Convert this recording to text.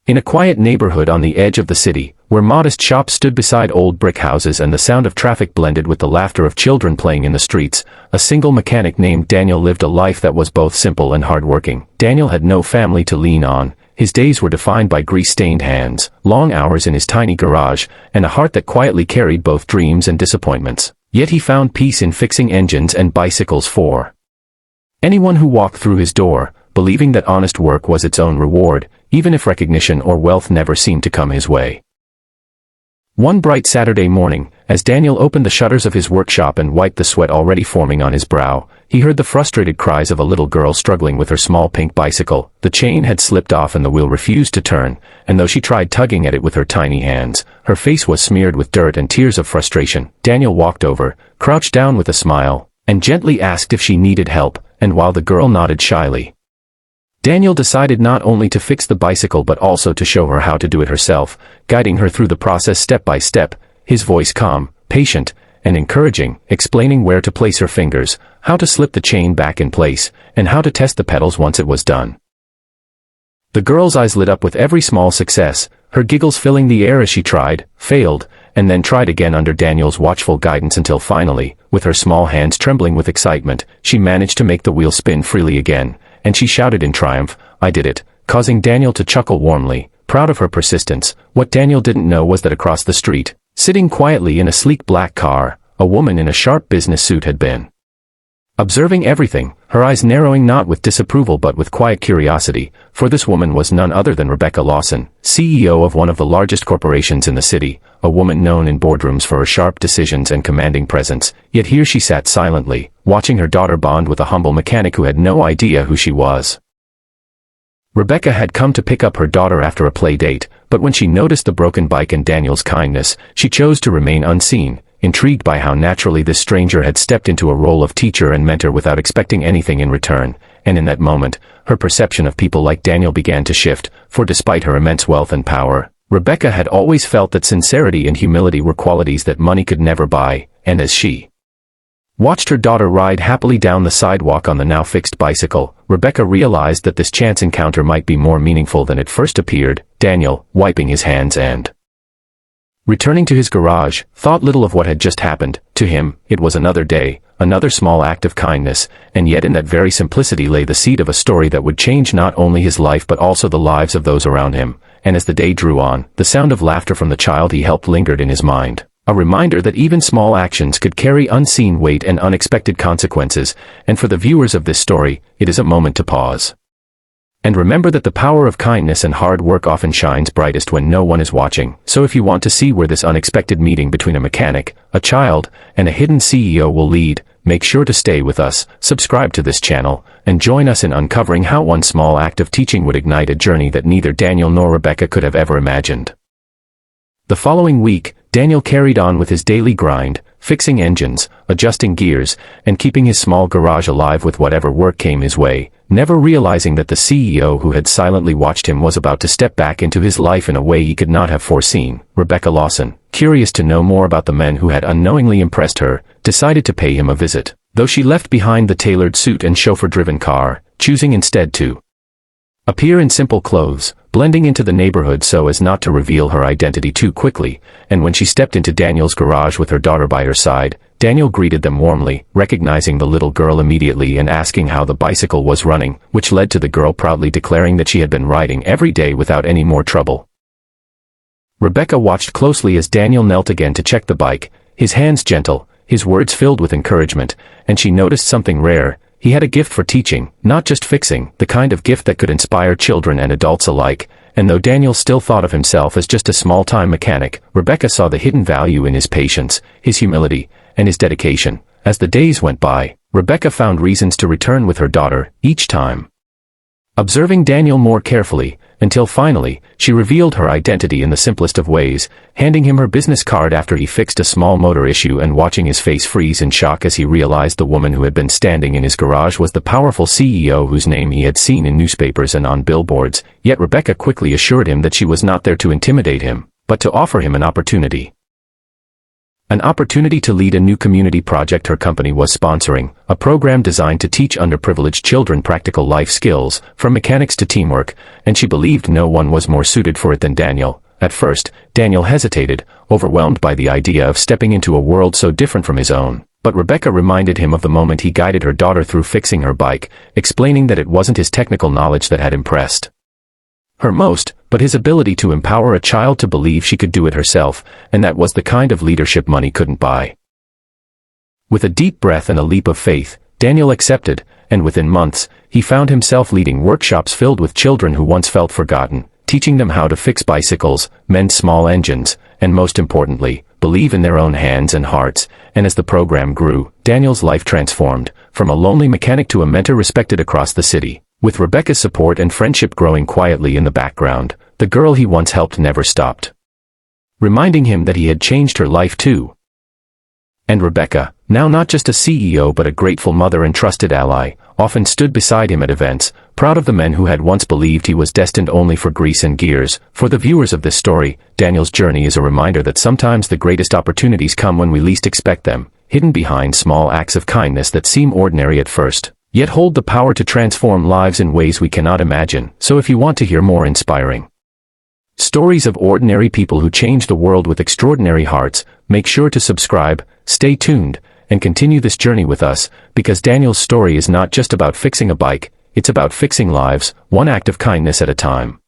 In a quiet neighborhood on the edge of the city, where modest shops stood beside old brick houses and the sound of traffic blended with the laughter of children playing in the streets, a single mechanic named Daniel lived a life that was both simple and hardworking. Daniel had no family to lean on. His days were defined by grease-stained hands, long hours in his tiny garage, and a heart that quietly carried both dreams and disappointments. Yet he found peace in fixing engines and bicycles for anyone who walked through his door, believing that honest work was its own reward, even if recognition or wealth never seemed to come his way. One bright Saturday morning, as Daniel opened the shutters of his workshop and wiped the sweat already forming on his brow, he heard the frustrated cries of a little girl struggling with her small pink bicycle. The chain had slipped off and the wheel refused to turn, and though she tried tugging at it with her tiny hands, her face was smeared with dirt and tears of frustration. Daniel walked over, crouched down with a smile, and gently asked if she needed help, and while the girl nodded shyly, Daniel decided not only to fix the bicycle but also to show her how to do it herself, guiding her through the process step by step, his voice calm, patient, and encouraging, explaining where to place her fingers, how to slip the chain back in place, and how to test the pedals once it was done. The girl's eyes lit up with every small success, her giggles filling the air as she tried, failed, and then tried again under Daniel's watchful guidance until finally, with her small hands trembling with excitement, she managed to make the wheel spin freely again, and she shouted in triumph, "I did it," causing Daniel to chuckle warmly, proud of her persistence. What Daniel didn't know was that across the street, sitting quietly in a sleek black car, a woman in a sharp business suit had been observing everything, her eyes narrowing not with disapproval but with quiet curiosity, for this woman was none other than Rebecca Lawson, CEO of one of the largest corporations in the city, a woman known in boardrooms for her sharp decisions and commanding presence. Yet here she sat silently, watching her daughter bond with a humble mechanic who had no idea who she was. Rebecca had come to pick up her daughter after a play date, but when she noticed the broken bike and Daniel's kindness, she chose to remain unseen, intrigued by how naturally this stranger had stepped into a role of teacher and mentor without expecting anything in return. And in that moment, her perception of people like Daniel began to shift, for despite her immense wealth and power, Rebecca had always felt that sincerity and humility were qualities that money could never buy, and as she watched her daughter ride happily down the sidewalk on the now fixed bicycle, Rebecca realized that this chance encounter might be more meaningful than it first appeared. Daniel, wiping his hands and returning to his garage, thought little of what had just happened. To him, it was another day, another small act of kindness, and yet in that very simplicity lay the seed of a story that would change not only his life but also the lives of those around him. And as the day drew on, the sound of laughter from the child he helped lingered in his mind, a reminder that even small actions could carry unseen weight and unexpected consequences. And for the viewers of this story, it is a moment to pause and remember that the power of kindness and hard work often shines brightest when no one is watching. So if you want to see where this unexpected meeting between a mechanic, a child, and a hidden CEO will lead, make sure to stay with us, subscribe to this channel, and join us in uncovering how one small act of teaching would ignite a journey that neither Daniel nor Rebecca could have ever imagined. The following week, Daniel carried on with his daily grind, fixing engines, adjusting gears, and keeping his small garage alive with whatever work came his way, never realizing that the CEO who had silently watched him was about to step back into his life in a way he could not have foreseen. Rebecca Lawson, curious to know more about the men who had unknowingly impressed her, decided to pay him a visit, though she left behind the tailored suit and chauffeur-driven car, choosing instead to appear in simple clothes, blending into the neighborhood so as not to reveal her identity too quickly. And when she stepped into Daniel's garage with her daughter by her side, Daniel greeted them warmly, recognizing the little girl immediately and asking how the bicycle was running, which led to the girl proudly declaring that she had been riding every day without any more trouble. Rebecca watched closely as Daniel knelt again to check the bike, his hands gentle, his words filled with encouragement, and she noticed something rare. He had a gift for teaching, not just fixing, the kind of gift that could inspire children and adults alike. And though Daniel still thought of himself as just a small-time mechanic, Rebecca saw the hidden value in his patience, his humility, and his dedication. As the days went by, Rebecca found reasons to return with her daughter, each time observing Daniel more carefully, until finally, she revealed her identity in the simplest of ways, handing him her business card after he fixed a small motor issue and watching his face freeze in shock as he realized the woman who had been standing in his garage was the powerful CEO whose name he had seen in newspapers and on billboards. Yet Rebecca quickly assured him that she was not there to intimidate him, but to offer him an opportunity. An opportunity to lead a new community project her company was sponsoring, a program designed to teach underprivileged children practical life skills, from mechanics to teamwork, and she believed no one was more suited for it than Daniel. At first, Daniel hesitated, overwhelmed by the idea of stepping into a world so different from his own. But Rebecca reminded him of the moment he guided her daughter through fixing her bike, explaining that it wasn't his technical knowledge that had impressed her most, but his ability to empower a child to believe she could do it herself, and that was the kind of leadership money couldn't buy. With a deep breath and a leap of faith, Daniel accepted, and within months, he found himself leading workshops filled with children who once felt forgotten, teaching them how to fix bicycles, mend small engines, and most importantly, believe in their own hands and hearts. And as the program grew, Daniel's life transformed, from a lonely mechanic to a mentor respected across the city. With Rebecca's support and friendship growing quietly in the background, the girl he once helped never stopped, reminding him that he had changed her life too. And Rebecca, now not just a CEO but a grateful mother and trusted ally, often stood beside him at events, proud of the men who had once believed he was destined only for grease and gears. For the viewers of this story, Daniel's journey is a reminder that sometimes the greatest opportunities come when we least expect them, hidden behind small acts of kindness that seem ordinary at first, yet hold the power to transform lives in ways we cannot imagine. So if you want to hear more inspiring stories of ordinary people who change the world with extraordinary hearts, make sure to subscribe, stay tuned, and continue this journey with us, because Daniel's story is not just about fixing a bike, it's about fixing lives, one act of kindness at a time.